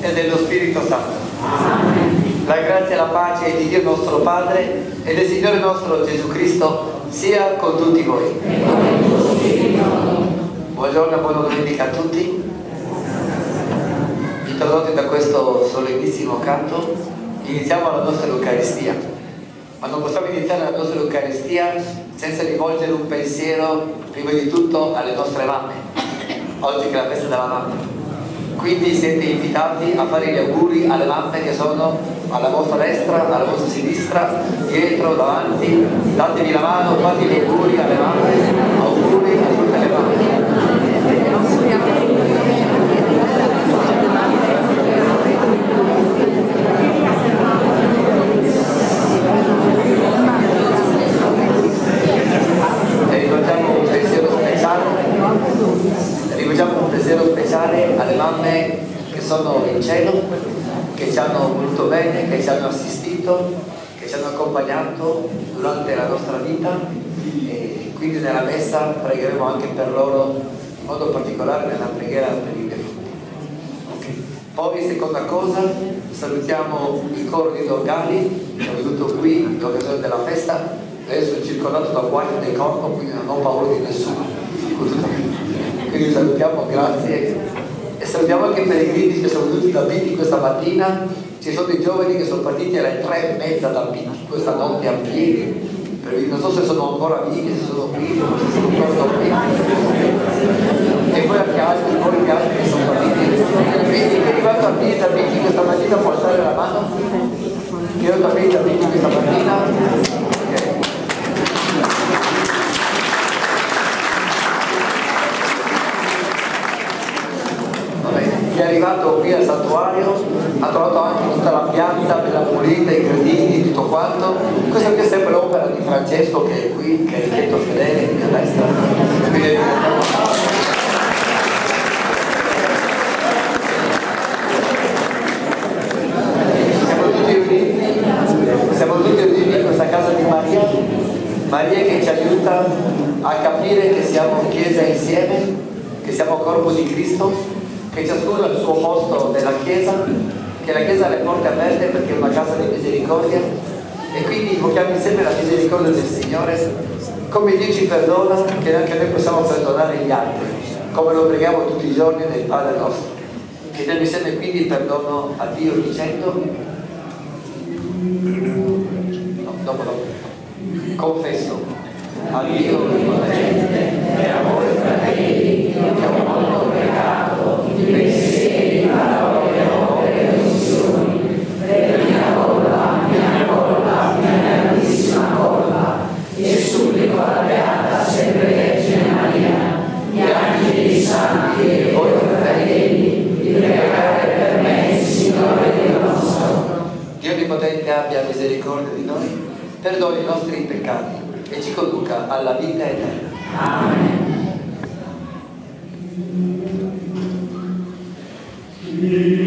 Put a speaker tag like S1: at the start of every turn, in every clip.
S1: e dello Spirito Santo.
S2: Amen.
S1: La grazia e la pace di Dio nostro Padre e del Signore nostro Gesù Cristo sia con tutti voi. Buongiorno e buona domenica a tutti. Introdotti da questo solennissimo canto, iniziamo la nostra Eucaristia. Ma non possiamo iniziare la nostra Eucaristia senza rivolgere un pensiero, prima di tutto, alle nostre mamme, oggi che è la festa della mamma. Quindi siete invitati a fare gli auguri alle mamme che sono alla vostra destra, alla vostra sinistra, dietro, davanti. Datevi la mano, fate gli auguri alle mamme, auguri a tutte le mamme. Rivolgiamo un pensiero speciale alle mamme che sono in cielo, che ci hanno voluto bene, che ci hanno assistito, che ci hanno accompagnato durante la nostra vita, e quindi nella messa pregheremo anche per loro, in modo particolare nella preghiera per i defunti. Okay. Poi, seconda cosa, salutiamo il coro di Dorgali che è venuto qui in occasione della festa. Adesso è circondato da guardie del corpo, quindi non ho paura di nessuno. Quindi salutiamo, grazie, e salutiamo anche i pellegrini che sono venuti da Pitti questa mattina. Ci sono dei giovani che sono partiti alle 3:30 da Pitti questa notte a piedi, non so se sono ancora vivi, se sono qui, non so se sono ancora dormiti, e poi anche altri, che sono partiti. Quindi chi è arrivato a piedi da Pitti questa mattina può alzare la mano? Chi è arrivato a piedi da Pitti questa mattina? È arrivato qui al santuario, ha trovato anche tutta la piazza bella pulita, i gradini, tutto quanto. Questa qui è sempre l'opera di Francesco che è qui, che è Richetto Fedele, qui a destra. Siamo tutti riuniti in questa casa di Maria che ci aiuta a capire che siamo Chiesa insieme, che siamo corpo di Cristo, che ciascuno ha il suo posto nella Chiesa, che la Chiesa ha le porte aperte perché è una casa di misericordia, e quindi invochiamo insieme la misericordia del Signore, come Dio ci perdona, che anche noi possiamo perdonare gli altri, come lo preghiamo tutti i giorni nel Padre nostro. Chiediamo insieme quindi il perdono a Dio dicendo, confesso a Dio Onnipotente e a voi fratelli che ho molto peccato di pensieri, parole, opere e omissioni, per mia colpa, mia grandissima colpa, e supplico alla Beata sempre Vergine Maria, gli angeli santi e voi fratelli, di pregare per me il Signore Dio nostro. Dio Onnipotente abbia misericordia di noi, perdoni i nostri peccati e ci conduca alla vita eterna. Amen.
S3: Yeah.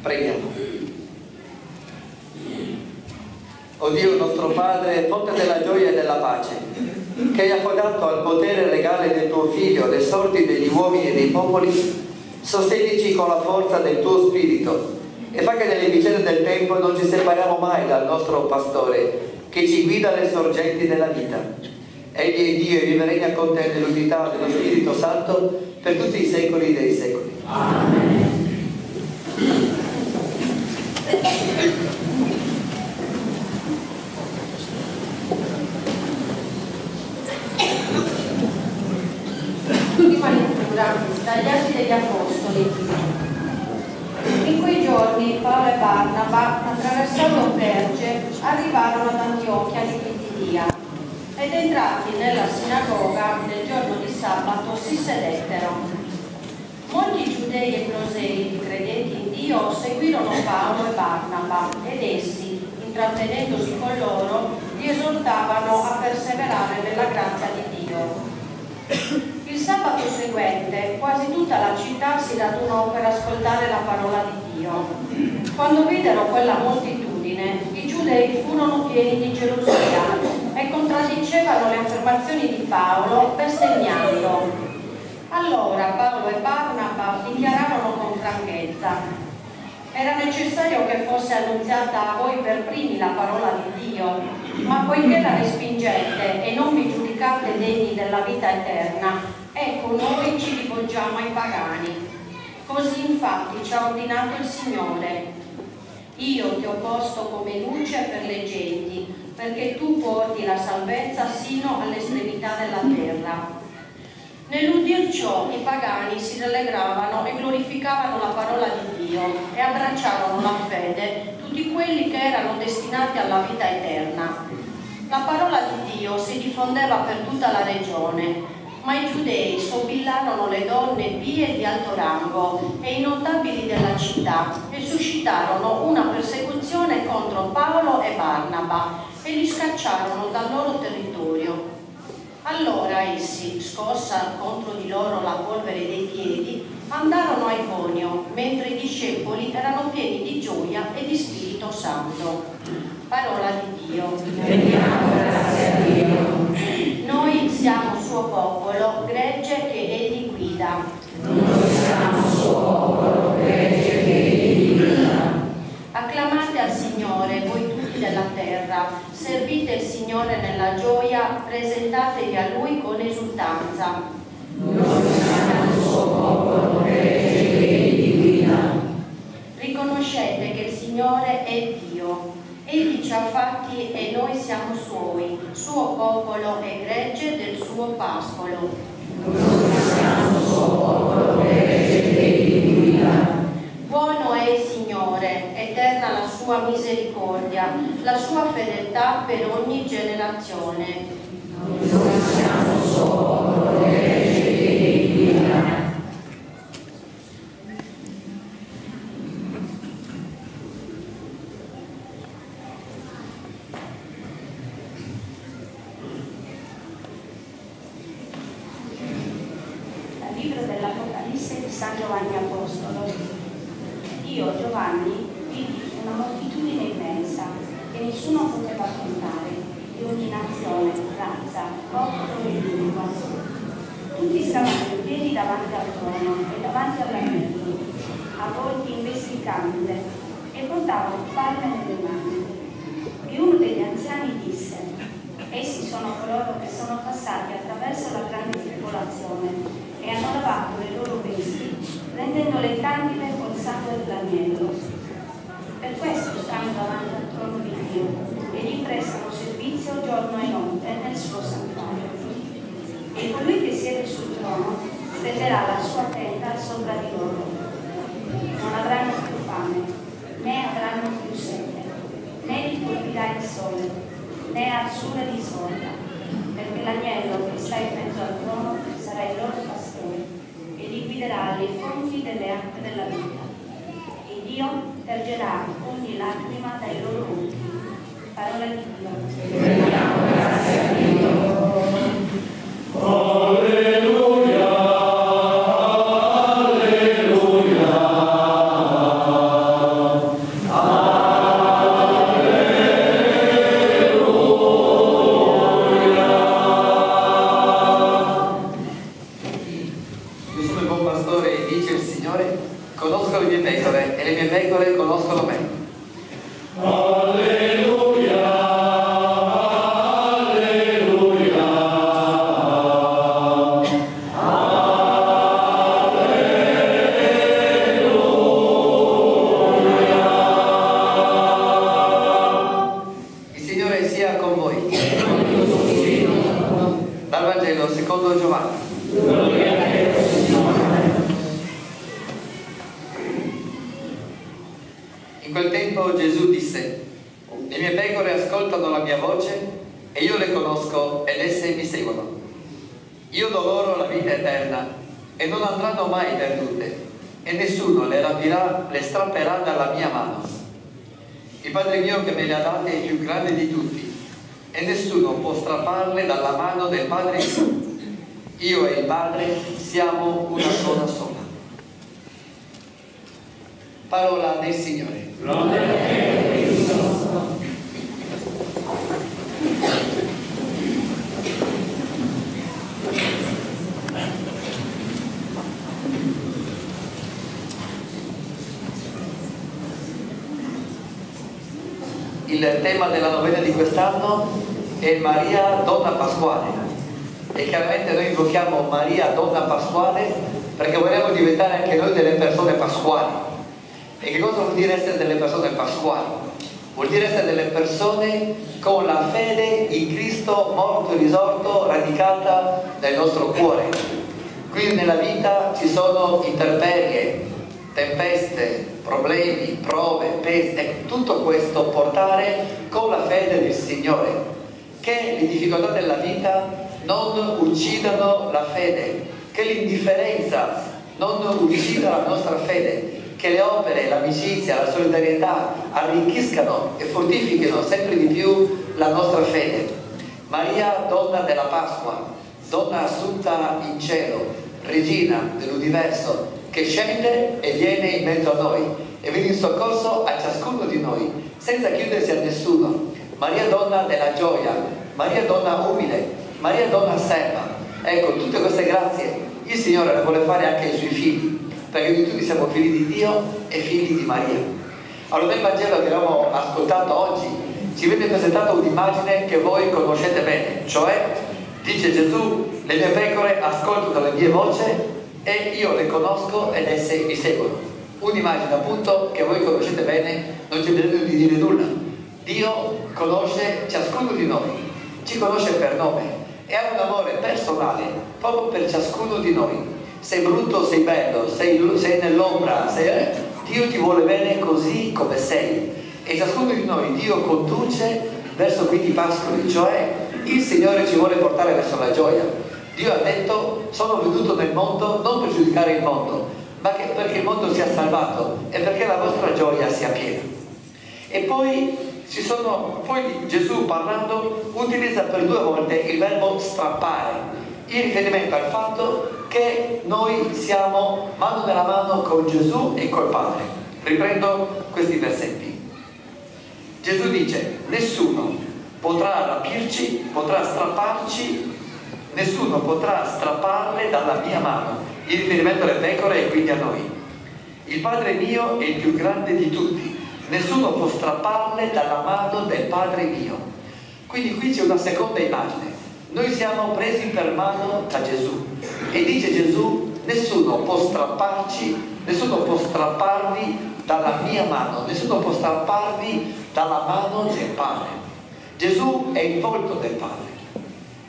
S1: Preghiamo. O Dio nostro Padre, fonte della gioia e della pace, che hai affogato al potere legale del tuo Figlio le sorti degli uomini e dei popoli, sostenici con la forza del tuo Spirito e fa che nelle vicende del tempo non ci separiamo mai dal nostro Pastore, che ci guida alle sorgenti della vita. Egli è Dio e vive e regna con te nell'unità dello Spirito Santo per tutti i secoli dei secoli. Amen.
S2: Prima lettura dagli Atti degli Apostoli. In quei giorni Paolo e Barnaba, attraversato Perge, arrivarono ad Antiochia di Pisidia ed entrati nella sinagoga nel giorno di sabato si sedettero. Molti giudei e proseliti credenti in Dio seguirono Paolo e Barnaba ed essi, intrattenendosi con loro, li esortavano a perseverare nella grazia di Dio. Il sabato seguente quasi tutta la città si radunò per ascoltare la parola di Dio. Quando videro quella moltitudine, i giudei furono pieni di gelosia e contraddicevano le affermazioni di Paolo bestemmiando. Allora Paolo e Barnaba dichiararono con franchezza: era necessario che fosse annunziata a voi per primi la parola di Dio, ma poiché la respingete e non vi giudicate degni della vita eterna, ecco noi ci rivolgiamo ai pagani. Così infatti ci ha ordinato il Signore: io ti ho posto come luce per le genti, perché tu porti la salvezza sino all'estremità della terra. Nell'udir ciò i pagani si rallegravano e glorificavano la parola di Dio e abbracciarono la fede tutti quelli che erano destinati alla vita eterna. La parola di Dio si diffondeva per tutta la regione, ma i giudei sobillarono le donne pie di alto rango e i notabili della città e suscitarono una persecuzione contro Paolo e Barnaba e li scacciarono dal loro territorio. Allora essi, scossa contro di loro la polvere dei piedi, andarono a Iconio, mentre i discepoli erano pieni di gioia e di Spirito Santo. Parola di Dio.
S3: Rendiamo grazie a Dio.
S2: Noi siamo suo popolo, gregge che egli guida.
S3: Noi siamo suo popolo, gregge che egli guida.
S2: Acclamate al Signore, voi tutti della terra, servite il Signore nella gioia, presentatevi a Lui con esultanza.
S3: Noi siamo suo popolo, gregge che egli guida.
S2: Riconoscete che il Signore è Dio. Egli ci ha fatti e noi siamo suoi, suo popolo e gregge del suo pascolo.
S3: Noi siamo suo popolo, gregge che egli guida.
S2: Buono è il Signore, eterna la sua misericordia, la sua fedeltà per ogni generazione.
S3: Noi siamo suo popolo, gregge che egli guida.
S2: Dal libro dell'Apocalisse di San Giovanni Apostolo. Io, Giovanni, vidi una moltitudine immensa che nessuno poteva contare, di ogni nazione, razza, popolo e lingua. Tutti stavano in piedi davanti al trono e davanti all'agnello, avvolti in vesti candide, e portavano palme nelle mani. E uno degli anziani disse: essi sono coloro che sono passati attraverso la grande tribolazione e hanno lavato le loro vesti, rendendole candide col sangue dell'agnello. Per questo stanno davanti al trono di Dio e gli prestano servizio giorno e notte nel suo santuario. E colui che siede sul trono stenderà la sua tenda sopra di loro. Non avranno più fame, né avranno più sete, né li colpirà il sole, né arsura di svolta, perché l'agnello che sta in mezzo al trono sarà il loro pastore e li guiderà alle fonti delle acque della vita. E Dio tergerà ogni lacrima dai loro occhi. Parola di Dio.
S3: Rendiamo grazie a Dio.
S4: Alleluia, alleluia.
S1: conosco le mie pecore e le mie pecore conoscono me.
S3: Alleluia, alleluia, alleluia.
S1: Il Signore sia con voi. Dal Vangelo secondo Giovanni. In quel tempo Gesù disse: le mie pecore ascoltano la mia voce e io le conosco ed esse mi seguono. Io do loro la vita eterna e non andranno mai perdute e nessuno le rapirà, le strapperà dalla mia mano. Il Padre mio che me le ha date è il più grande di tutti e nessuno può strapparle dalla mano del Padre mio. Io e il Padre siamo una cosa sola. Parola del Signore. Il tema della novena di quest'anno è Maria Donna Pasquale e chiaramente noi invochiamo Maria Donna Pasquale perché vogliamo diventare anche noi delle persone pasquali. E che cosa vuol dire essere delle persone pasquali? Vuol dire essere delle persone con la fede in Cristo morto e risorto radicata nel nostro cuore. Quindi nella vita ci sono intemperie, tempeste, problemi, prove, pesi, e tutto questo portare con la fede del Signore, che le difficoltà della vita non uccidano la fede, che l'indifferenza non uccida la nostra fede, che le opere, l'amicizia, la solidarietà arricchiscano e fortifichino sempre di più la nostra fede. Maria, donna della Pasqua, donna assunta in cielo, regina dell'universo, che scende e viene in mezzo a noi e viene in soccorso a ciascuno di noi, senza chiudersi a nessuno. Maria, donna della gioia, Maria, donna umile, Maria, donna serva. Ecco, tutte queste grazie il Signore le vuole fare anche ai Suoi figli, perché noi tutti siamo figli di Dio e figli di Maria. Allora nel Vangelo che abbiamo ascoltato oggi ci viene presentata un'immagine che voi conoscete bene, cioè dice Gesù: le mie pecore ascoltano la mia voce e io le conosco ed esse mi seguono. Un'immagine appunto che voi conoscete bene, non c'è bisogno di dire nulla. Dio conosce ciascuno di noi, ci conosce per nome e ha un amore personale proprio per ciascuno di noi. Sei brutto, sei bello, sei nell'ombra, Dio ti vuole bene così come sei. E ciascuno di noi Dio conduce verso quindi i pascoli, cioè il Signore ci vuole portare verso la gioia. Dio ha detto: sono venuto nel mondo non per giudicare il mondo, ma perché il mondo sia salvato e perché la vostra gioia sia piena. E poi Gesù parlando utilizza per 2 volte il verbo strappare, in riferimento al fatto che noi siamo mano nella mano con Gesù e col Padre. Riprendo questi versetti. Gesù dice: nessuno potrà rapirci, potrà strapparci, nessuno potrà strapparle dalla mia mano, in riferimento alle pecore e quindi a noi. Il Padre mio è il più grande di tutti, nessuno può strapparle dalla mano del Padre mio. Quindi qui c'è una seconda immagine. Noi siamo presi per mano da Gesù e dice Gesù: nessuno può strapparci, nessuno può strapparvi dalla mia mano, nessuno può strapparvi dalla mano del Padre. Gesù è il volto del Padre.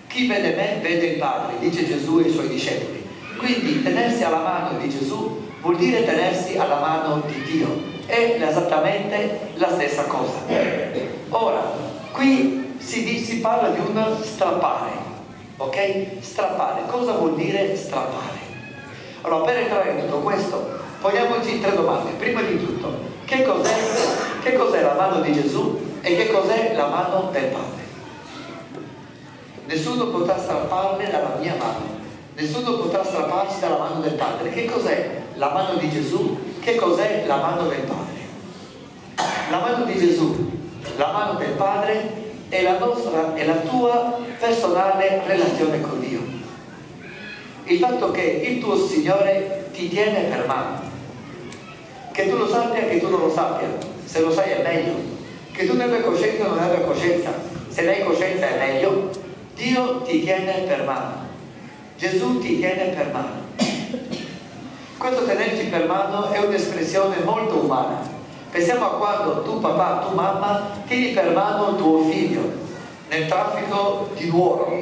S1: Chi vede me vede il Padre, dice Gesù ai Suoi discepoli. Quindi tenersi alla mano di Gesù vuol dire tenersi alla mano di Dio. È esattamente la stessa cosa. Ora, qui si parla di un strappare, ok? Strappare, cosa vuol dire strappare? Allora, per entrare in tutto questo, poniamoci 3 domande. Prima di tutto, che cos'è la mano di Gesù e che cos'è la mano del Padre? Nessuno potrà strapparle dalla mia mano, nessuno potrà strapparsi dalla mano del Padre. Che cos'è la mano di Gesù? Che cos'è la mano del Padre? La mano di Gesù, la mano del Padre è la nostra e la tua personale relazione con Dio. Il fatto che il tuo Signore ti tiene per mano, Che tu lo sappia, che tu non lo sappia. Se lo sai è meglio. Che tu ne abbia coscienza o non ne abbia coscienza. Se ne hai coscienza è meglio. Dio ti tiene per mano. Gesù ti tiene per mano. Questo tenerci per mano è un'espressione molto umana. Pensiamo a quando tu papà, tu mamma tieni per mano tuo figlio nel traffico di Nuoro,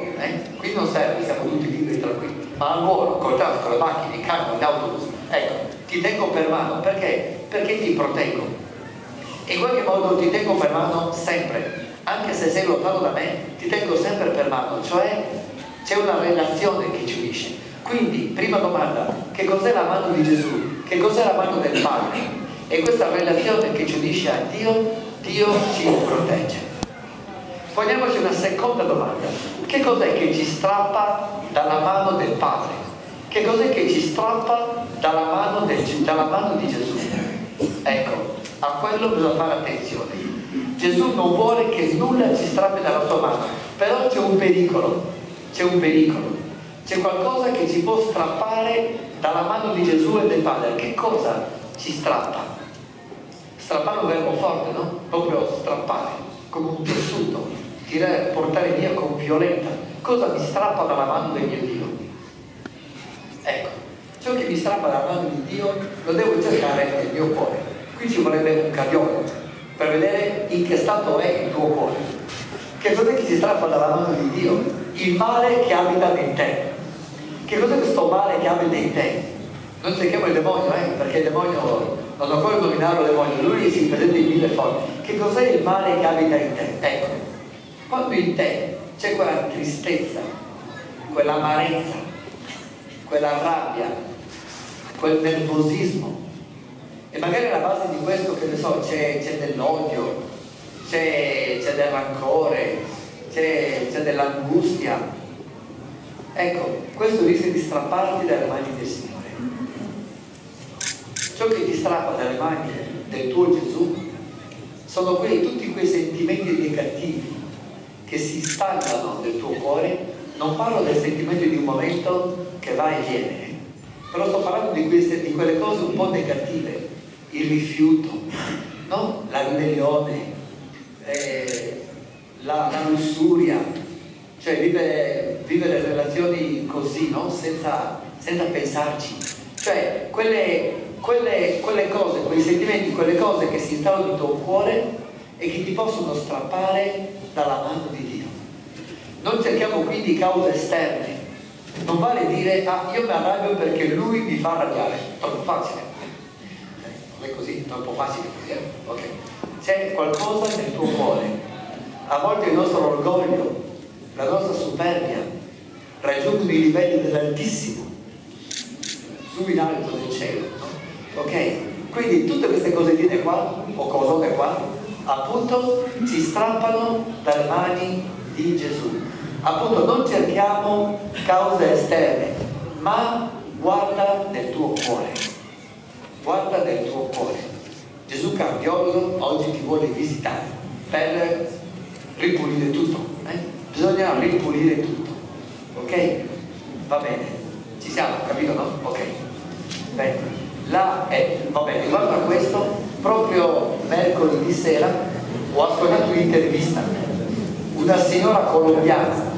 S1: qui non serve, siamo tutti liberi tranquilli, ma a Nuoro, col traffico, le macchine, i camion, gli autobus, ecco, ti tengo per mano, perché? Perché ti proteggo. In qualche modo ti tengo per mano sempre, anche se sei lontano da me, ti tengo sempre per mano, cioè c'è una relazione che ci unisce. Quindi, prima domanda, che cos'è la mano di Gesù? Che cos'è la mano del Padre? E questa relazione che ci unisce a Dio, Dio ci protegge. Poniamoci una seconda domanda. Che cos'è che ci strappa dalla mano del Padre? Che cos'è che ci strappa dalla mano di Gesù? Ecco, a quello bisogna fare attenzione. Gesù non vuole che nulla ci strappi dalla sua mano, però c'è un pericolo, c'è qualcosa che ci può strappare dalla mano di Gesù e del Padre. Che cosa ci strappa? Strappare è un verbo forte, no? Proprio strappare, come un tessuto, portare via con violenza. Cosa mi strappa dalla mano del mio Dio? Ecco, ciò che mi strappa dalla mano di Dio lo devo cercare nel mio cuore. Qui ci vorrebbe un caviolo per vedere in che stato è il tuo cuore. Che cos'è che si strappa dalla mano di Dio? Il male che abita in te. Che cos'è questo male che abita in te? Non cerchiamo il demonio, perché il demonio non ho ancora nominato il demonio, lui si presenta in 1000 forme. Che cos'è il male che abita in te? Ecco, quando in te c'è quella tristezza, quell'amarezza, quella rabbia, quel nervosismo, e magari alla base di questo, che ne so, c'è dell'odio, c'è del rancore, c'è dell'angustia, ecco, questo rischia di strapparti dalle mani del Signore. Ciò che ti strappa dalle mani del tuo Gesù sono tutti quei sentimenti negativi che si installano nel tuo cuore. Non parlo del sentimento di un momento che va e viene, però sto parlando di quelle cose un po' negative, il rifiuto, no? La ribellione, la lussuria, cioè vivere relazioni così, no? Senza pensarci, cioè quelle cose, quei sentimenti, quelle cose che si installano nel tuo cuore e che ti possono strappare dalla mano di Dio. Non cerchiamo quindi cause esterne. Non vale dire io mi arrabbio perché lui mi fa arrabbiare, troppo facile. Non è così, troppo facile così, ok. C'è qualcosa nel tuo cuore. A volte il nostro orgoglio, la nostra superbia raggiungono i livelli dell'Altissimo, su in alto del cielo, no? Ok? Quindi tutte queste cosettine qua, o cosone qua, appunto ci strappano dalle mani di Gesù. Appunto non cerchiamo cause esterne, ma guarda nel tuo cuore. Guarda nel tuo cuore. Gesù cardiologo oggi ti vuole visitare per ripulire tutto. Bisogna ripulire tutto. Ok? Va bene. Ci siamo, capito, no? Ok. Bene. Va bene, riguardo a questo, proprio mercoledì sera ho ascoltato un'intervista. Una signora colombiana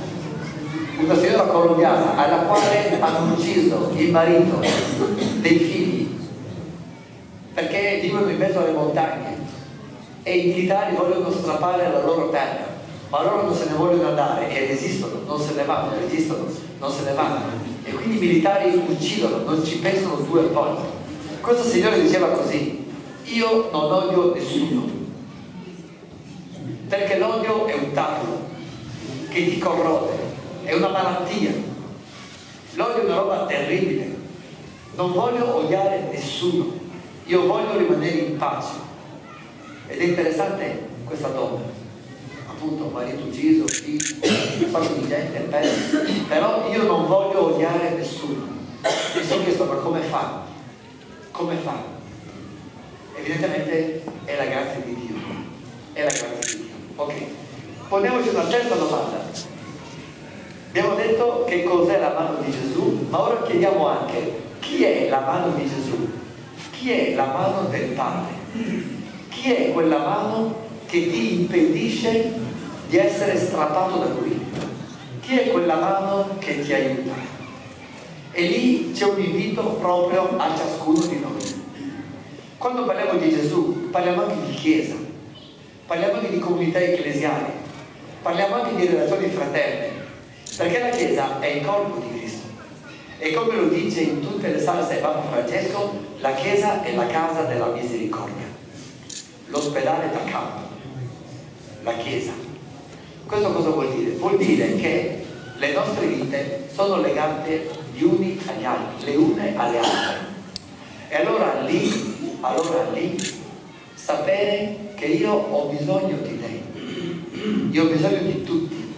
S1: alla quale hanno ucciso il marito, dei figli, perché vivono in mezzo alle montagne e i militari vogliono strappare la loro terra, ma loro non se ne vogliono andare e resistono, non se ne vanno, e quindi i militari uccidono, non ci pensano due volte. Questo signore diceva così: io non odio nessuno, perché l'odio è un tappo che ti corrode, è una malattia. L'odio è una roba terribile. Non voglio odiare nessuno, io voglio rimanere in pace. Ed è interessante questa donna, appunto, marito ucciso, figlio, un sacco di gente, però io non voglio odiare nessuno. Mi sono chiesto, ma come fa? Come fa? Evidentemente è la grazia di Dio. È la grazia di Dio. Ok. Poniamoci una terza domanda. Abbiamo detto che cos'è la mano di Gesù, ma ora chiediamo anche chi è la mano di Gesù? Chi chi è la mano del Padre? Chi è quella mano che ti impedisce di essere strappato da Lui? Chi è quella mano che ti aiuta? E lì c'è un invito proprio a ciascuno di noi. Quando parliamo di Gesù, parliamo anche di Chiesa, parliamo anche di comunità ecclesiali, parliamo anche di relazioni fraterne, perché la Chiesa è il corpo di Cristo. E come lo dice in tutte le salse Papa Francesco, la Chiesa è la casa della misericordia, l'ospedale da campo, la Chiesa. Questo cosa vuol dire? Vuol dire che le nostre vite sono legate gli uni agli altri, le une alle altre. E allora lì sapere che io ho bisogno di te, io ho bisogno di tutti,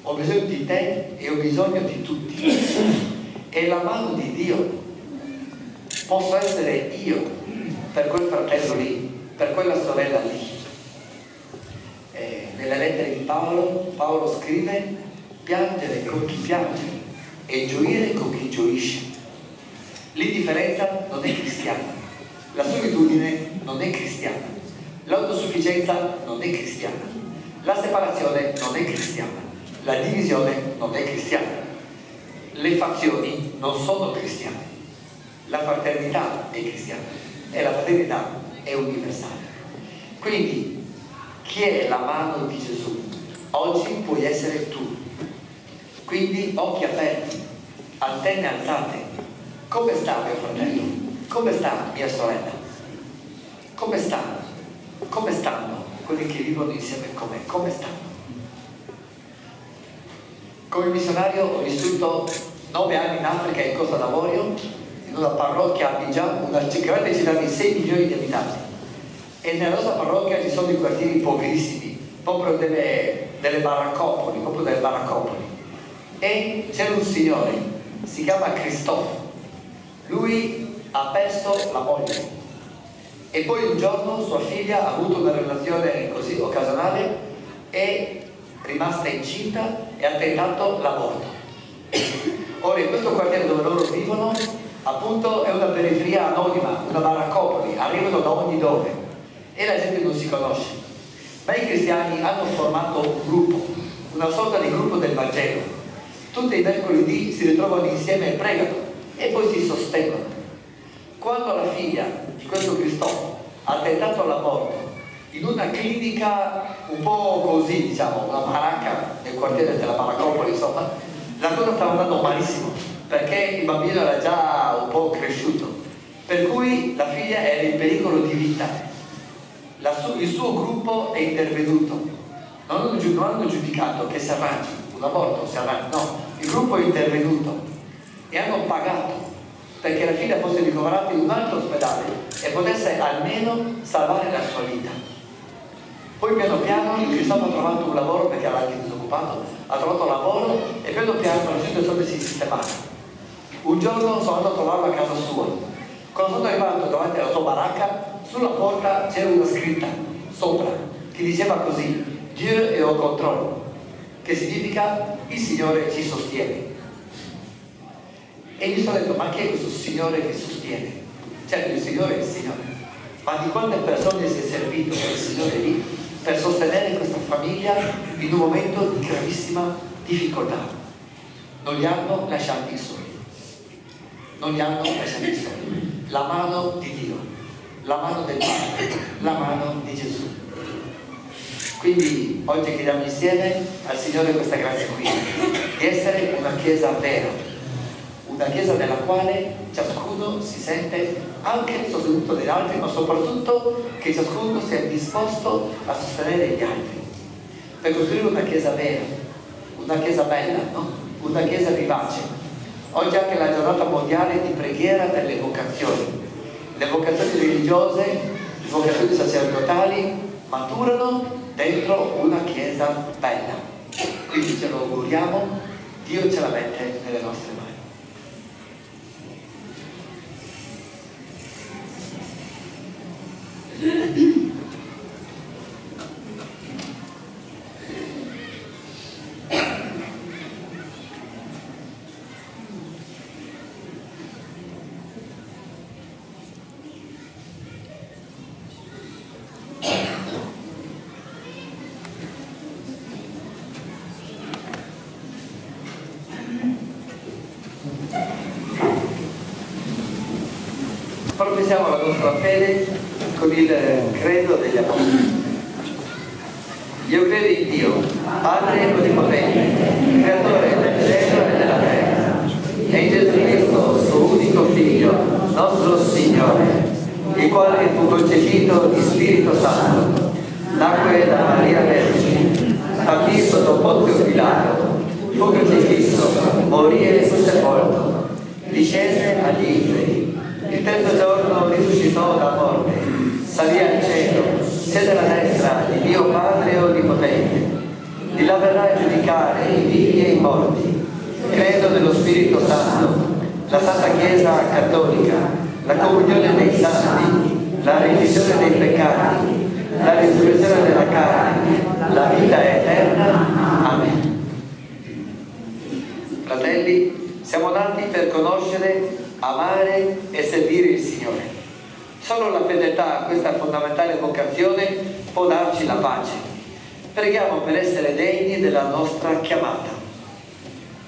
S1: ho bisogno di te e ho bisogno di tutti. E la mano di Dio posso essere io per quel fratello lì, per quella sorella lì. Nella lettera di Paolo scrive: piangere con chi piange e gioire con chi gioisce. L'indifferenza non è cristiana, la solitudine non è cristiana, l'autosufficienza non è cristiana, la separazione non è cristiana, la divisione non è cristiana, le fazioni non sono cristiane, la fraternità è cristiana e la fraternità è universale. Quindi chi è la mano di Gesù? Oggi puoi essere tu. Quindi occhi aperti, antenne alzate. Come sta mio fratello? Come sta mia sorella? Come stanno? Come stanno quelli che vivono insieme con me? Come stanno? Come missionario ho vissuto 9 anni in Africa in Costa d'Avorio, in una parrocchia a Abidjan, una grande città di 6 milioni di abitanti. E nella nostra parrocchia ci sono i quartieri poverissimi, proprio delle baraccopoli, E c'era un signore, si chiama Christophe. Lui ha perso la moglie e poi un giorno sua figlia ha avuto una relazione così occasionale, è rimasta incinta e ha tentato l'aborto. Ora in questo quartiere dove loro vivono appunto è una periferia anonima, una baraccopoli, arrivano da ogni dove e la gente non si conosce, ma i cristiani hanno formato un gruppo, una sorta di gruppo del Vangelo. Tutti i mercoledì si ritrovano insieme e pregano e poi si sostengono. Quando la figlia di questo Cristoforo ha tentato l'aborto in una clinica un po' così, diciamo, una baracca nel quartiere della Baraccopoli, insomma, la cosa stava andando malissimo perché il bambino era già un po' cresciuto, per cui la figlia era in pericolo di vita. Il suo gruppo è intervenuto, non hanno giudicato che si arrangi, un aborto si arrangi, no, il gruppo è intervenuto e hanno pagato perché la figlia fosse ricoverata in un altro ospedale e potesse almeno salvare la sua vita. Poi piano piano il Cristoforo ha trovato un lavoro perché era anche disoccupato, ha trovato lavoro e piano piano la situazione si è sistemata. Un giorno sono andato a trovarlo a casa sua. Quando sono arrivato davanti alla sua baracca, sulla porta c'era una scritta sopra che diceva così: Dieu est au contrôle, che significa il Signore ci sostiene. E mi sono detto: ma chi è questo Signore che sostiene? Certo, il Signore è il Signore, ma di quante persone si è servito il Signore lì per sostenere questa famiglia in un momento di gravissima difficoltà? Non li hanno lasciati soli, non li hanno lasciati soli. La mano di Dio, la mano del Padre, la mano di Gesù. Quindi oggi chiediamo insieme al Signore questa grazia qui, di essere una Chiesa vera, una Chiesa nella quale ciascuno si sente anche sostenuto dagli altri, ma soprattutto che ciascuno sia disposto a sostenere gli altri, per costruire una Chiesa vera, una Chiesa bella, no? Una Chiesa vivace. Oggi è anche la giornata mondiale di preghiera per le vocazioni. Le vocazioni religiose, le vocazioni sacerdotali maturano dentro una Chiesa bella. Quindi ce lo auguriamo, Dio ce la mette nelle nostre mani. Professiamo la nostra fede con il credo degli apostoli. Io credo in Dio, Padre Onnipotente, Creatore del cielo e della terra, e in Gesù Cristo, suo unico Figlio, nostro Signore, il quale fu concepito di Spirito Santo, nacque da Maria Vergine, patì sotto Ponzio Pilato, fu crocifisso, morì e fu sepolto, discese agli inferi, il terzo giorno risuscitò da morte, salì al cielo, siede alla destra di Dio Padre Onnipotente, di là verrà a giudicare i vivi e i morti. Credo nello Spirito Santo, la Santa Chiesa Cattolica, la comunione dei santi, la remissione dei peccati, la risurrezione della carne, la vita eterna. Amen. Fratelli, siamo nati per conoscere, amare e servire il Signore. Solo la fedeltà a questa fondamentale vocazione può darci la pace. Preghiamo per essere degni della nostra chiamata.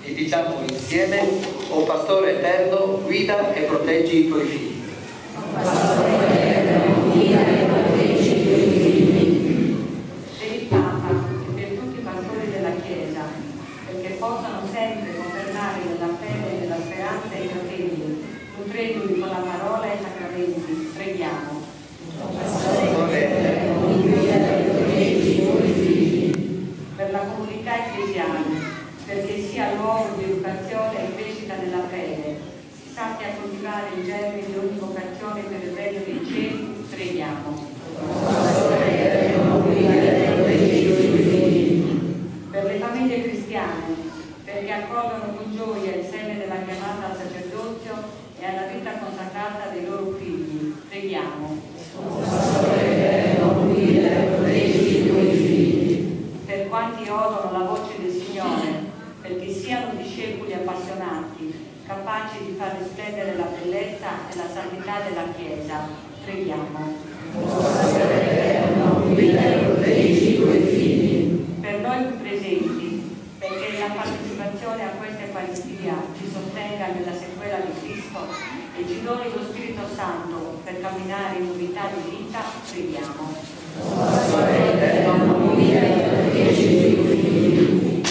S1: E diciamo insieme: o Pastore eterno, guida e proteggi i tuoi figli.
S3: O Pastore eterno, guida e proteggi i tuoi figli.
S2: Per il Papa e per tutti i pastori della Chiesa, perché possano sempre confermare nella fede e nella speranza i fratelli, nutrendoli con la parola e i sacramenti, preghiamo.
S3: O Pastore eterno, guida e proteggi i tuoi figli.
S2: Per la comunità ecclesiale, perché sia luogo di educazione e crescita nella fede, si sappia coltivare i germi di ogni vocazione per il regno dei cieli, preghiamo.
S3: O Pastore eterno, guida e proteggi i tuoi figli.
S2: Per le famiglie cristiane, perché accolgono con gioia il seme della chiamata al sacerdozio e alla vita consacrata dei loro figli, preghiamo.
S3: O Pastore eterno, guida e proteggi i tuoi figli.
S2: Per quanti odono la voce del Signore, perché siano discepoli appassionati, capaci di far risplendere la bellezza e la santità della Chiesa, preghiamo.
S3: O Pastore eterno, guida e proteggi i tuoi figli.
S2: Per noi qui presenti, perché la partecipazione a questa Eucaristia ci sostenga nella sequela di Cristo e ci doni lo Spirito Santo per camminare in unità di vita, preghiamo.
S3: O Pastore eterno, guida e proteggi i tuoi figli.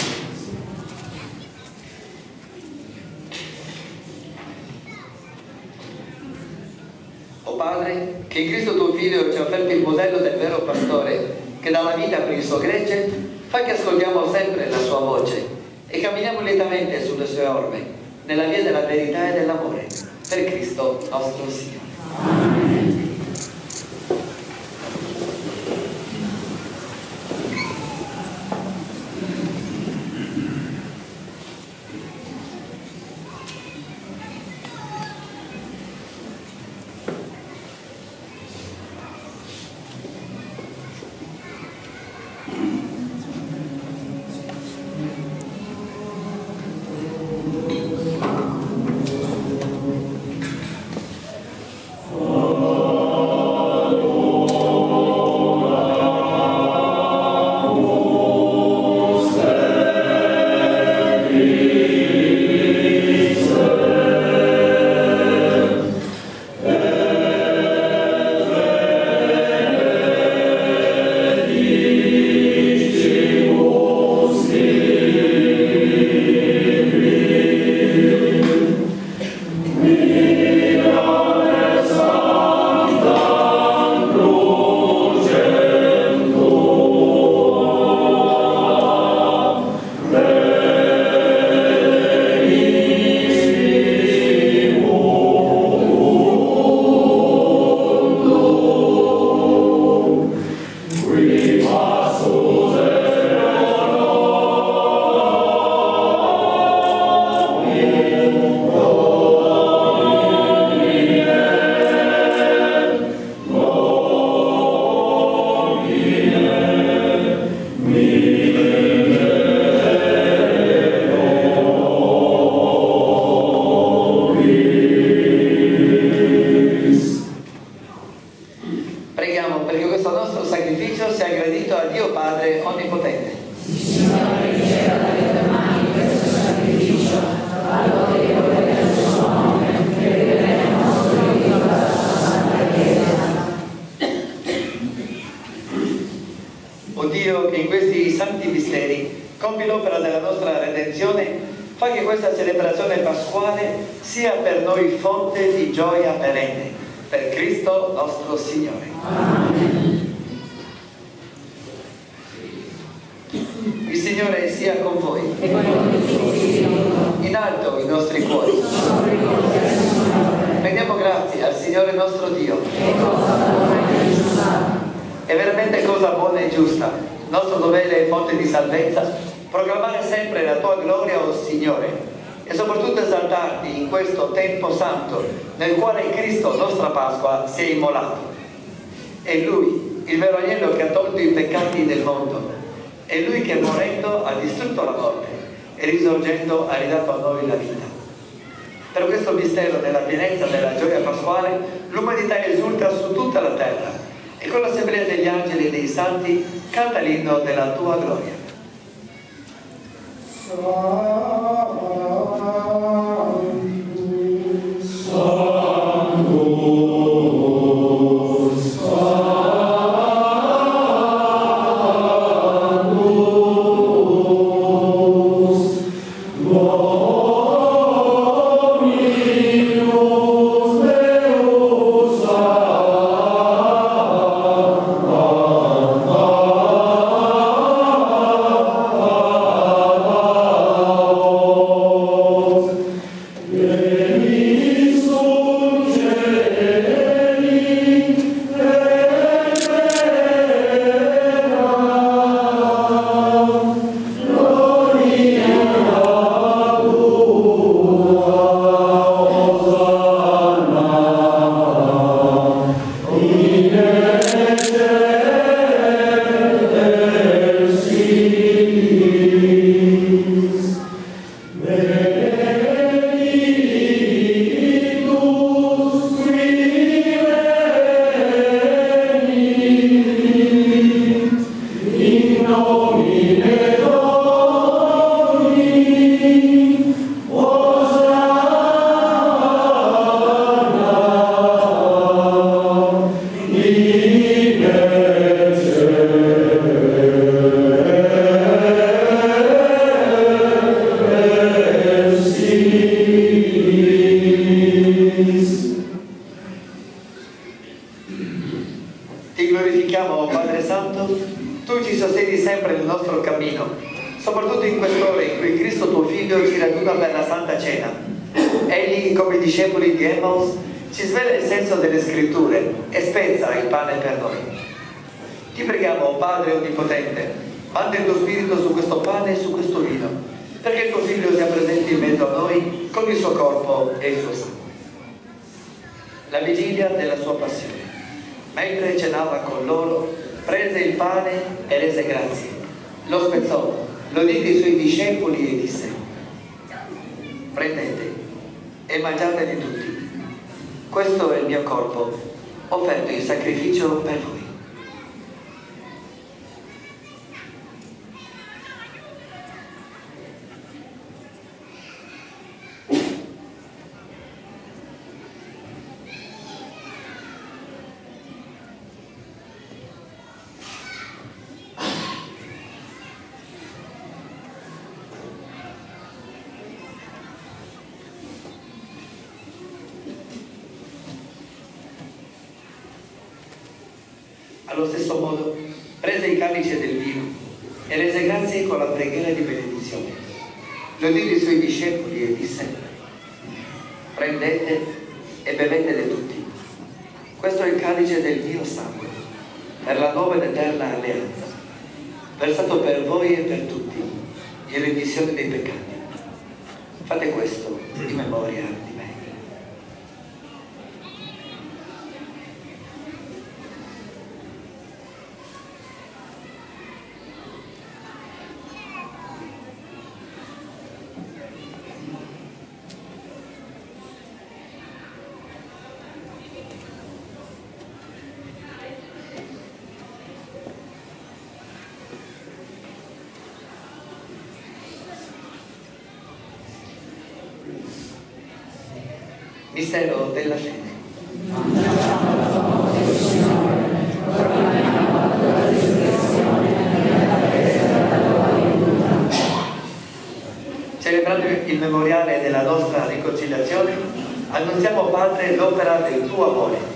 S1: O Padre, che in Cristo tuo Figlio ci ha offerto il modello del vero pastore, che dà la vita per il suo gregge, fa che ascoltiamo sempre la sua voce e camminiamo lietamente sulle sue orme, nella via della verità e dell'amore, per Cristo nostro Signore.
S3: Amen.
S1: Dio che in questi santi misteri compi l'opera della nostra redenzione, fa che questa celebrazione pasquale sia per noi fonte di gioia perenne, per Cristo nostro Signore. Amen. Il Signore sia con voi. In alto i nostri cuori. Rendiamo grazie al Signore nostro Dio. È veramente cosa buona e giusta, nostro dovere e fonte di salvezza, proclamare sempre la tua gloria, o Signore, e soprattutto esaltarti in questo tempo santo nel quale Cristo, nostra Pasqua, si è immolato. È Lui, il vero agnello che ha tolto i peccati del mondo. È Lui che morendo ha distrutto la morte e risorgendo ha ridato a noi la vita. Per questo mistero della pienezza della gioia pasquale l'umanità esulta su tutta la terra e con l'assemblea degli angeli e dei santi canta l'inno della tua gloria. Ti glorifichiamo, Padre Santo, tu ci sostieni sempre nel nostro cammino, soprattutto in quest'ora in cui Cristo tuo Figlio ci raduna per la Santa Cena. Egli, come discepoli di Emmaus, ci svela il senso delle Scritture e spezza il pane per noi. Ti preghiamo, Padre Onnipotente, manda il tuo Spirito su questo pane e su questo vino, perché il tuo Figlio sia presente in mezzo a noi con il suo corpo e il suo sangue. La vigilia della sua passione. Mentre cenava con loro, prese il pane e rese grazie. Lo spezzò, lo diede ai suoi discepoli e disse: prendete e mangiatene tutti. Questo è il mio corpo, offerto in sacrificio per voi. Allo stesso modo prese il calice del vino e rese grazie con la preghiera di benedizione. Lo diede ai suoi discepoli e disse: prendete e bevetene tutti. Questo è il calice del mio sangue, per la nuova ed eterna alleanza, versato per voi e per tutti, in remissione dei peccati. Fate questo in memoria di me. Mistero della fede.
S3: Proclamiamo la tua resurrezione,
S1: memoriale della nostra riconciliazione, annunziamo, Padre, l'opera del tuo amore.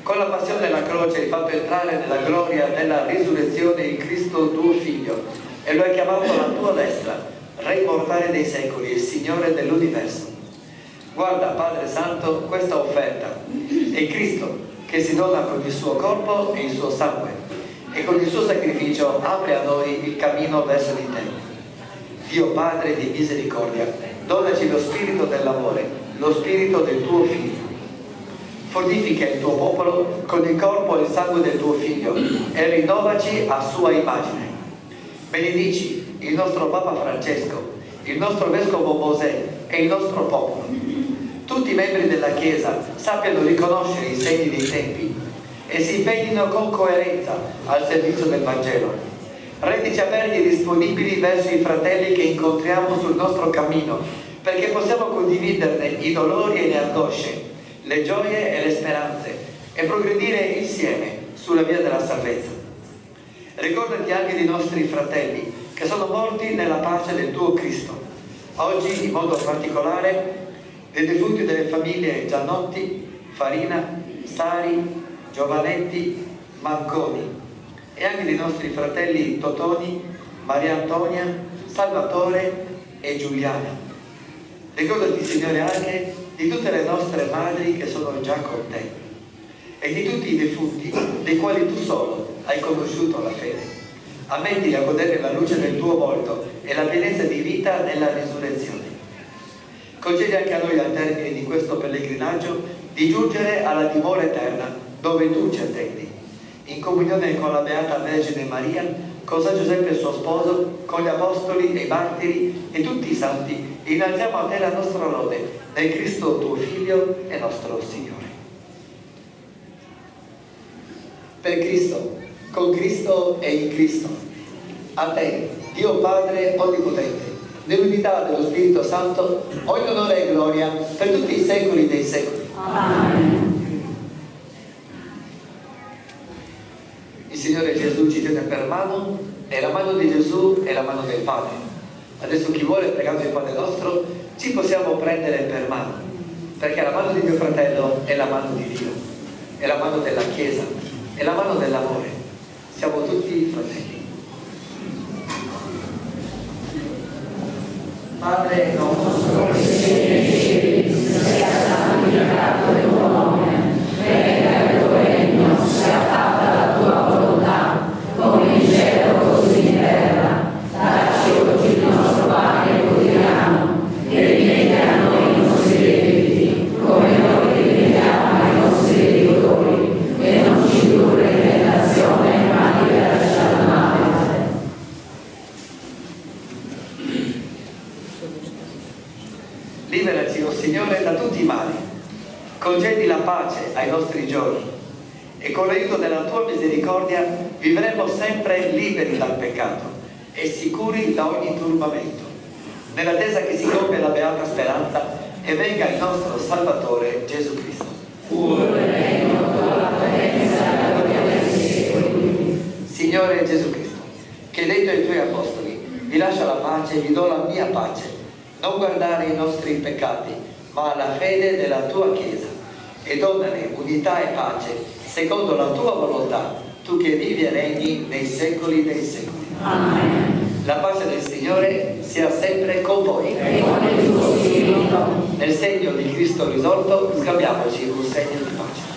S1: Con la passione della croce hai fatto entrare nella gloria della risurrezione in Cristo tuo Figlio e lo hai chiamato alla tua destra, Re immortale dei secoli e Signore dell'universo. Guarda, Padre Santo, questa offerta. È Cristo che si dona con il suo corpo e il suo sangue e con il suo sacrificio apre a noi il cammino verso di te. Dio Padre di misericordia, donaci lo spirito dell'amore, lo spirito del tuo Figlio. Fortifica il tuo popolo con il corpo e il sangue del tuo Figlio e rinnovaci a sua immagine. Benedici il nostro Papa Francesco, il nostro Vescovo Mosè e il nostro popolo. Tutti i membri della Chiesa sappiano riconoscere i segni dei tempi e si impegnino con coerenza al servizio del Vangelo. Rendici aperti e disponibili verso i fratelli che incontriamo sul nostro cammino, perché possiamo condividerne i dolori e le angosce, le gioie e le speranze e progredire insieme sulla via della salvezza. Ricordati anche dei nostri fratelli che sono morti nella pace del tuo Cristo. Oggi in modo particolare dei defunti delle famiglie Giannotti, Farina, Sari, Giovanetti, Manconi e anche dei nostri fratelli Totoni, Maria Antonia, Salvatore e Giuliana. Ricordati, Signore, anche di tutte le nostre madri che sono già con te e di tutti i defunti dei quali tu solo hai conosciuto la fede. Ammettili a godere la luce del tuo volto e la pienezza di vita nella risurrezione. Concedi anche a noi, al termine di questo pellegrinaggio, di giungere alla dimora eterna dove tu ci attendi, in comunione con la Beata Vergine Maria, con San Giuseppe suo sposo, con gli apostoli e i martiri e tutti i santi. Innalziamo a te la nostra lode, nel Cristo tuo Figlio e nostro Signore. Per Cristo, con Cristo e in Cristo, a te, Dio Padre Onnipotente, nell'unità dello Spirito Santo, ogni onore e gloria per tutti i secoli dei secoli.
S2: Amen.
S1: Il Signore Gesù ci tiene per mano e la mano di Gesù è la mano del Padre. Adesso chi vuole, pregando il Padre nostro, ci possiamo prendere per mano, perché la mano di mio fratello è la mano di Dio, è la mano della Chiesa, è la mano dell'amore. Siamo tutti fratelli. Padre nostro che sei nei cieli, sia santificato il tuo nome, venga il tuo regno, sia fatta la tua volontà, come in cielo così in terra. Dacci oggi il nostro pane quotidiano e rimetti a noi i nostri debiti, come noi rimettiamo ai nostri debitori, e non ci indurre in tentazione, ma liberaci dal male. Liberaci, o Signore, da tutti i mali. Concedi la pace ai nostri giorni e con l'aiuto della tua misericordia vivremo sempre liberi dal peccato e sicuri da ogni turbamento, nell'attesa che si compia la beata speranza e venga il nostro Salvatore Gesù Cristo. Signore Gesù Cristo, che hai detto ai tuoi apostoli: vi lascio la pace, vi do la mia pace. Non guardare i nostri peccati, ma la fede della tua Chiesa, e donane unità e pace secondo la tua volontà, tu che vivi e regni nei secoli dei secoli. Amen. La pace del Signore sia sempre con voi. E con il tuo spirito. Nel segno di Cristo risorto, scambiamoci un segno di pace.